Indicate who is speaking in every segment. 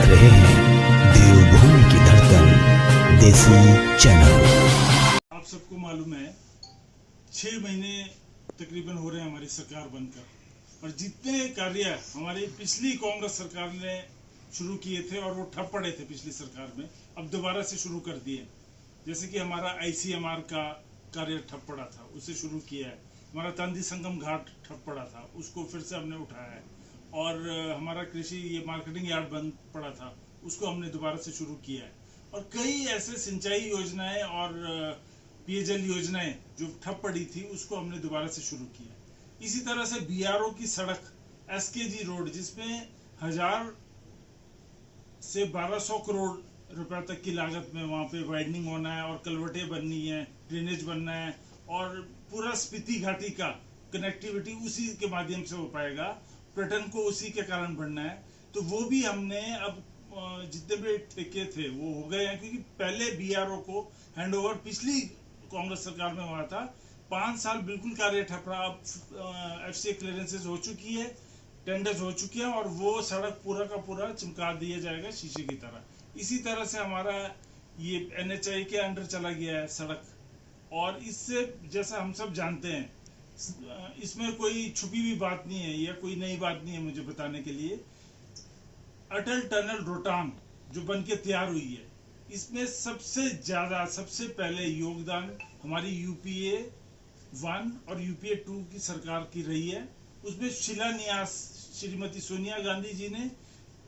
Speaker 1: देख रहे हैं देवभूमि की धड़कन देसी चैनल।
Speaker 2: आप सबको मालूम है 6 महीने तकरीबन हो रहे हैं हमारी सरकार बनकर, और जितने कार्य हमारी पिछली कांग्रेस सरकार ने शुरू किए थे और वो ठप पड़े थे पिछली सरकार में, अब दोबारा से शुरू कर दिए। जैसे कि हमारा ICMR का कार्य ठप पड़ा था, उसे शुरू किया है। हमारा तांदी संगम घाट ठप पड़ा था, उसको फिर से हमने उठाया है। और हमारा कृषि ये मार्केटिंग यार्ड बंद पड़ा था, उसको हमने दोबारा से शुरू किया है। और कई ऐसे सिंचाई योजनाएं और पेयजल योजनाएं जो ठप पड़ी थी, उसको हमने दोबारा से शुरू किया। इसी तरह से BRO की सड़क SKG रोड, जिसमें 1000 से 1200 करोड़ रुपए तक की लागत में वहाँ पे वाइडनिंग होना है और कलवटें बननी है, ड्रेनेज बनना है, और पूरा स्पीति घाटी का कनेक्टिविटी उसी के माध्यम से हो पाएगा। पर्यटन को उसी के कारण बढ़ना है, तो वो भी हमने अब जितने भी ठेके थे वो हो गए हैं, क्योंकि पहले BRO को हैंडओवर पिछली कांग्रेस सरकार में हुआ था। 5 साल बिल्कुल कार्य ठप रहा। अब FCA क्लियरेंसेज हो चुकी है, टेंडर्स हो चुके हैं, और वो सड़क पूरा का पूरा चमका दिया जाएगा शीशे की तरह। इसी तरह से हमारा ये NHI के अंडर चला गया है सड़क। और इससे जैसा हम सब जानते हैं, इसमें कोई छुपी हुई बात नहीं है या कोई नई बात नहीं है मुझे बताने के लिए। अटल टनल रोहतांग जो बन के तैयार हुई है, इसमें सबसे ज्यादा सबसे पहले योगदान हमारी UPA 1 और UPA 2 की सरकार की रही है। उसमें शिलान्यास श्रीमती सोनिया गांधी जी ने,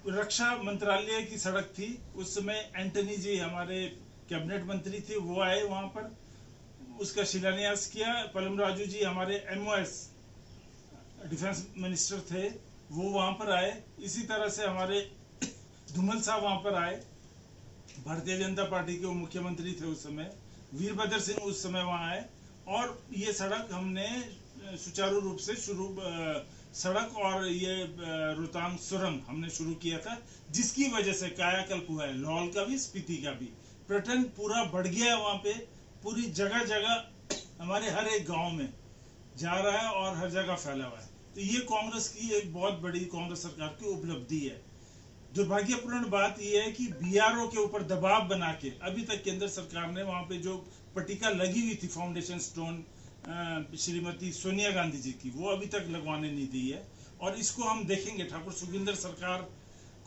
Speaker 2: रक्षा मंत्रालय की सड़क थी उस समय, एंटनी जी हमारे कैबिनेट मंत्री थे, वो आए वहां पर, उसका शिलान्यास किया। पलम राजू जी हमारे MOS डिफेंस मिनिस्टर थे, वो वहां पर आए। इसी तरह से हमारे धूमल साहब वहां पर आए, भारतीय जनता पार्टी के वो मुख्यमंत्री थे उस समय। वीरभद्र सिंह उस समय वहां आए, और ये सड़क हमने सुचारू रूप से सड़क और ये रोहतांग सुरंग हमने शुरू किया था, जिसकी वजह से कायाकल्प हुआ है लाहौल का भी, स्पीति का भी। पर्यटन पूरा बढ़ गया है वहां पे, पूरी जगह जगह हमारे हर एक गांव में जा रहा है और हर जगह फैला हुआ है। तो ये कांग्रेस की एक बहुत बड़ी कांग्रेस सरकार की उपलब्धि है। दुर्भाग्यपूर्ण बात यह है कि BRO के ऊपर दबाव बना के अभी तक केंद्र सरकार ने वहां पे जो पट्टिका लगी हुई थी फाउंडेशन स्टोन श्रीमती सोनिया गांधी जी की, वो अभी तक लगवाने नहीं दी है। और इसको हम देखेंगे, ठाकुर सुखविंदर सरकार,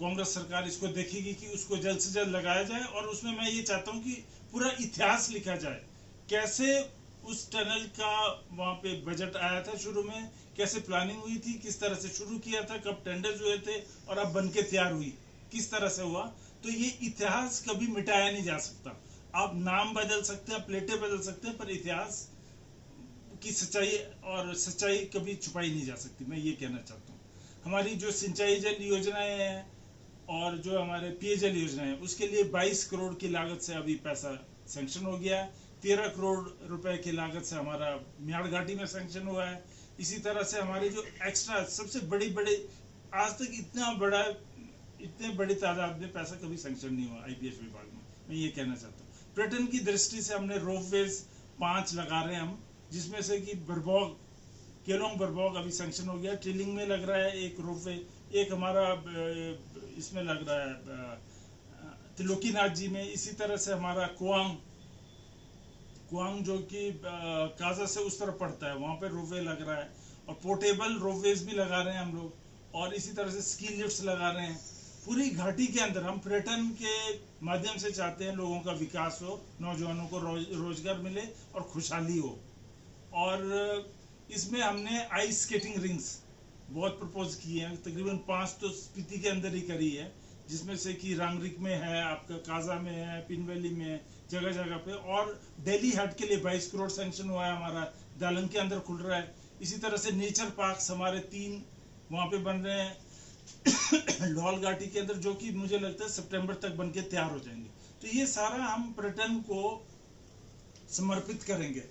Speaker 2: कांग्रेस सरकार इसको देखेगी कि उसको जल्द से जल्द लगाया जाए। और उसमें मैं ये चाहता हूँ कि पूरा इतिहास लिखा जाए, कैसे उस टनल का वहां पे बजट आया था शुरू में, कैसे प्लानिंग हुई थी, किस तरह से शुरू किया था, कब टेंडर्स हुए थे, और अब बनके तैयार हुई किस तरह से हुआ। तो ये इतिहास कभी मिटाया नहीं जा सकता। आप नाम बदल सकते हैं, प्लेटें बदल सकते हैं, पर इतिहास की सच्चाई और सच्चाई कभी छुपाई नहीं जा सकती। मैं ये कहना चाहता हूँ। हमारी जो सिंचाई जल योजनाएं हैं और जो हमारे पेयजल योजना है, उसके लिए 22 करोड़ की लागत से अभी पैसा सैंक्शन हो गया है। 13 करोड़ रुपए की लागत से हमारा म्याड़ घाटी में सैंक्शन हुआ है। इसी तरह से हमारी जो एक्स्ट्रा सबसे बड़ी आज तक इतने बड़ी तादाद में पैसा कभी सैंक्शन नहीं हुआ IPH विभाग में। मैं ये कहना चाहता हूँ। पर्यटन की दृष्टि से हमने रोपवेज 5 लगा रहे हैं हम, जिसमें से कि बरबोग, केलोंग बरबोग अभी सैंक्शन हो गया। ट्रिलिंग में लग रहा है एक रोपवे, एक हमारा इसमें लग रहा है त्रिलोकीनाथ जी में। इसी तरह से हमारा कुआंग जो कि काजा से उस तरफ पड़ता है, वहां पे रोपवे लग रहा है। और पोर्टेबल रोपवेज भी लगा रहे हैं हम लोग, और इसी तरह से स्की लिफ्ट्स लगा रहे हैं। पूरी घाटी के अंदर हम पर्यटन के माध्यम से चाहते हैं लोगों का विकास हो, नौजवानों को रोजगार मिले और खुशहाली हो। और इसमें हमने आइस स्केटिंग रिंग्स बहुत प्रपोज किए हैं, तकरीबन 5 तो स्पीति के अंदर ही करी है, जिसमें से कि रांगरिक में है, आपका काजा में है, पिन वैली में, जगह जगह पे। और दिल्ली हाट के लिए 22 करोड़ सैंक्शन हुआ है हमारा, दालंग के अंदर खुल रहा है। इसी तरह से नेचर पार्क्स हमारे 3 वहां पे बन रहे हैं लाहौल घाटी के अंदर, जो कि मुझे लगता है सितंबर तक बन के तैयार हो जाएंगे। तो ये सारा हम पर्यटन को समर्पित करेंगे।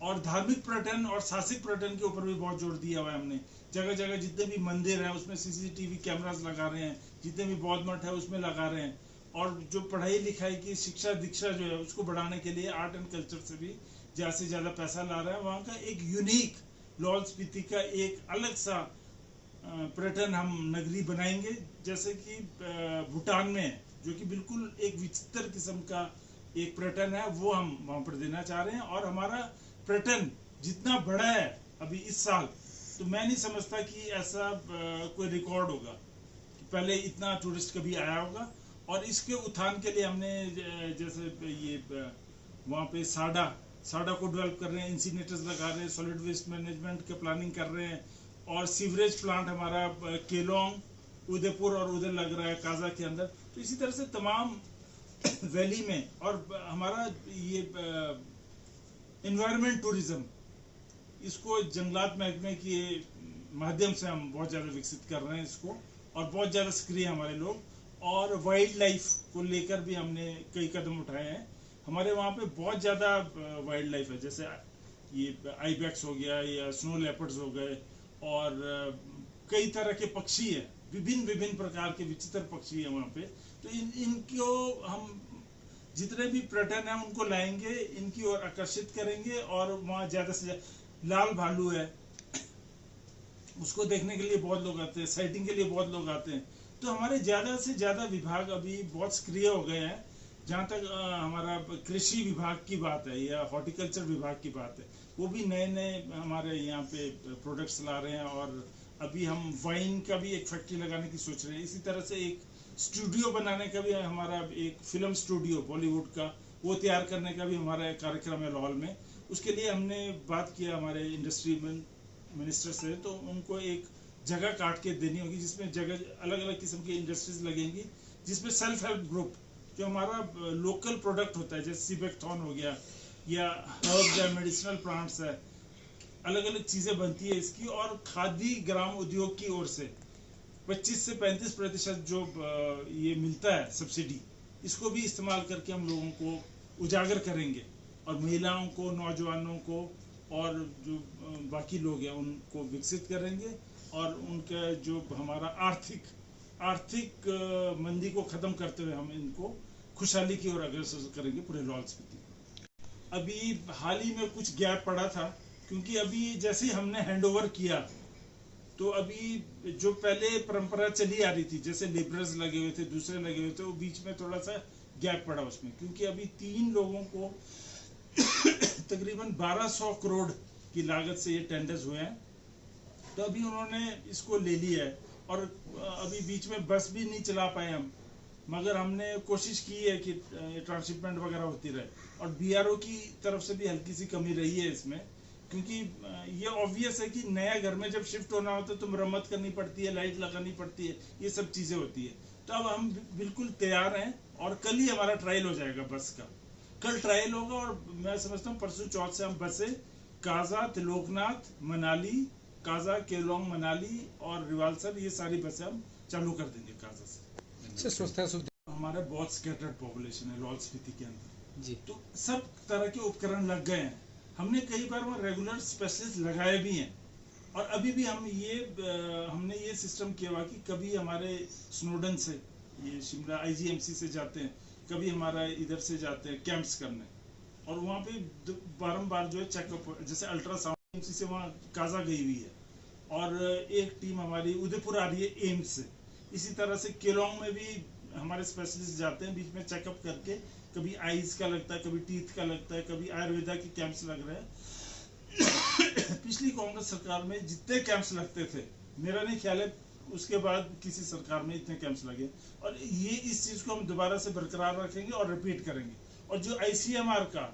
Speaker 2: और धार्मिक पर्यटन और साहसिक पर्यटन के ऊपर भी बहुत जोर दिया हुआ है हमने। जगह जगह जितने भी मंदिर हैं उसमें CCTV कैमरास लगा रहे हैं, जितने भी बौद्ध मठ है उसमें लगा रहे हैं। और जो पढ़ाई लिखाई की शिक्षा दीक्षा जो है उसको बढ़ाने के लिए आर्ट एंड कल्चर से भी ज्यादा से ज्यादा पैसा ला रहा है। वहाँ का एक यूनिक लाहौल स्पीति का एक अलग सा पर्यटन हम नगरी बनाएंगे, जैसे कि भूटान में है, जो कि बिल्कुल एक विचित्र किस्म का एक पर्यटन है, वो हम वहां पर देना चाह रहे हैं। और हमारा पर्यटन जितना बड़ा है अभी इस साल, तो मैं नहीं समझता कि ऐसा कोई रिकॉर्ड होगा कि पहले इतना टूरिस्ट कभी आया होगा। और इसके उत्थान के लिए हमने जैसे ये वहाँ पे साडा को डेवलप कर रहे हैं, इंसिनेटर्स लगा रहे हैं, सॉलिड वेस्ट मैनेजमेंट के प्लानिंग कर रहे हैं, और सीवरेज प्लांट हमारा केलोंग, उदयपुर और उधर लग रहा है काजा के अंदर। तो इसी तरह से तमाम वैली में, और हमारा ये एनवायरमेंट टूरिज्म, इसको जंगलात महकमे के माध्यम से हम बहुत ज़्यादा विकसित कर रहे हैं इसको, और बहुत ज़्यादा सक्रिय हमारे लोग। और वाइल्ड लाइफ को लेकर भी हमने कई कदम उठाए हैं। हमारे वहाँ पे बहुत ज़्यादा वाइल्ड लाइफ है, जैसे ये आइबेक्स हो गया या स्नो लेपर्ड्स हो गए, और कई तरह के पक्षी है, विभिन्न प्रकार के विचित्र पक्षी है वहाँ पे। तो इनको हम जितने भी पर्यटन है उनको लाएंगे, इनकी ओर आकर्षित करेंगे। और वहाँ ज़्यादा से ज़्यादा लाल भालू है, उसको देखने के लिए बहुत लोग आते हैं, साइटिंग के लिए बहुत लोग आते हैं। तो हमारे ज़्यादा से ज़्यादा विभाग अभी बहुत सक्रिय हो गए हैं। जहाँ तक हमारा कृषि विभाग की बात है या हॉर्टिकल्चर विभाग की बात है, वो भी नए नए हमारे यहाँ पे प्रोडक्ट्स ला रहे हैं। और अभी हम वाइन का भी एक फैक्ट्री लगाने की सोच रहे हैं। इसी तरह से एक स्टूडियो बनाने का भी हमारा, एक फिल्म स्टूडियो बॉलीवुड का, वो तैयार करने का भी हमारा एक कार्यक्रम है लाहौल में। उसके लिए हमने बात किया हमारे इंडस्ट्री मिनिस्टर से, तो उनको एक जगह काट के देनी होगी जिसमें जगह अलग अलग किस्म की इंडस्ट्रीज लगेंगी, जिसमें सेल्फ हेल्प ग्रुप जो हमारा लोकल प्रोडक्ट होता है, जैसे सीबेक्थॉन हो गया या हर्ब्स या मेडिसिनल प्लांट्स है, अलग अलग चीजें बनती है इसकी। और खादी ग्राम उद्योग की ओर से 25 से 35% जो ये मिलता है सब्सिडी, इसको भी इस्तेमाल करके हम लोगों को उजागर करेंगे, और महिलाओं को, नौजवानों को, और जो बाकी लोग हैं उनको विकसित करेंगे। और उनका जो हमारा आर्थिक मंदी को खत्म करते हुए हम इनको खुशहाली की ओर अग्रसर करेंगे पूरे लाहौल स्पीति। अभी हाल ही में कुछ गैप पड़ा था, क्योंकि अभी जैसे ही हमने हैंडओवर किया, तो अभी जो पहले परंपरा चली आ रही थी, जैसे लेबरर्स लगे हुए थे, दूसरे लगे हुए थे, वो बीच में थोड़ा सा गैप पड़ा उसमें, क्योंकि अभी 3 लोगों को तकरीबन 1200 करोड़ की लागत से ये टेंडर्स हुए हैं। तो अभी उन्होंने इसको ले लिया है, और अभी बीच में बस भी नहीं चला पाए हम, मगर हमने कोशिश की है कि ट्रांसशिपमेंट वगैरह होती रहे। और बीआरओ की तरफ से भी हल्की सी कमी रही है इसमें, क्योंकि ये ऑब्वियस है कि नया घर में जब शिफ्ट होना होता है तो मरम्मत करनी पड़ती है, लाइट लगानी पड़ती है, ये सब चीज़ें होती है। तो अब हम बिल्कुल तैयार हैं, और कल ही हमारा ट्रायल हो जाएगा बस का। कल ट्रायल होगा, और मैं समझता हूँ परसों चौथ से हम बसें काजा, त्रिलोकनाथ, मनाली, काजा, केलोंग, मनाली और रिवालसर, ये सारी बसें हम चालू कर देंगे काजा से। हमारा बहुत स्कैटर्ड पॉपुलेशन है लाहौल स्पीति के अंदर जी, तो सब तरह के उपकरण लग गए हैं। हमने कई बार वहाँ रेगुलर स्पेशलिस्ट लगाए भी हैं, और अभी भी हमने ये सिस्टम किया हुआ कि कभी हमारे स्नोडन से, ये शिमला आईजीएमसी से जाते हैं, कभी हमारा इधर से जाते हैं कैंप्स करने, और वहाँ पे बारंबार जो है चेकअप, जैसे अल्ट्रासाउंड से वहाँ काजा गई हुई है, और एक टीम हमारी उदयपुर आ रही है एम्स से। इसी तरह से केलोंग में भी हमारे स्पेशलिस्ट जाते हैं बीच में चेकअप करके, कभी आईज का लगता है, कभी टीथ का लगता है, कभी आयुर्वेदा के कैंप्स लग रहे हैं। पिछली कांग्रेस सरकार में जितने कैंप्स लगते थे, मेरा नहीं ख्याल है उसके बाद किसी सरकार में इतने कैंप्स लगे, और ये इस चीज को हम दोबारा से बरकरार रखेंगे और रिपीट करेंगे। और जो ICMR का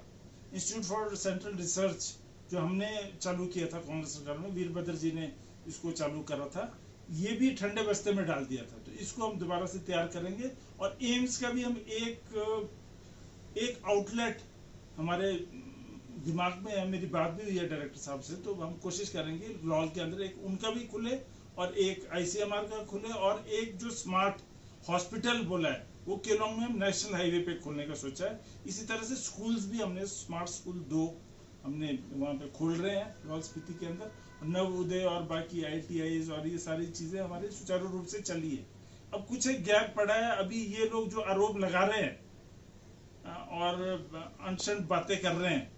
Speaker 2: इंस्टीट्यूट फॉर सेंट्रल रिसर्च जो हमने चालू किया था कांग्रेस सरकार में, वीरभद्र जी ने इसको चालू करा था, ये भी ठंडे बस्ते में डाल दिया था, तो इसको हम दोबारा से तैयार करेंगे। और एम्स का भी हम एक आउटलेट हमारे दिमाग में है, मेरी बात भी हुई है डायरेक्टर साहब से, तो हम कोशिश करेंगे लाहौल के अंदर एक उनका भी खुले, और एक ICMR का खुले, और एक जो स्मार्ट हॉस्पिटल बोला है वो केलोंग में नेशनल हाईवे पे खोलने का सोचा है। इसी तरह से स्कूल्स भी हमने स्मार्ट स्कूल 2 हमने वहाँ पे खोल रहे हैं लाहौल स्पीति के अंदर, नवोदय और बाकी ITIs और ये सारी चीजें हमारे सुचारू रूप से चली है। अब कुछ एक गैप पड़ा है, अभी ये लोग जो आरोप लगा रहे हैं और अनशन बातें कर रहे हैं,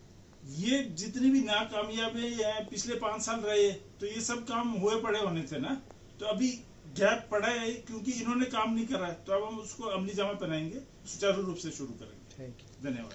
Speaker 2: ये जितनी भी नाकामयाबी है पिछले 5 साल रहे, तो ये सब काम हुए पड़े होने थे ना, तो अभी गैप पड़ा है क्योंकि इन्होंने काम नहीं करा है, तो अब हम उसको अमली जामा पहनाएंगे, सुचारू रूप से शुरू करेंगे। धन्यवाद।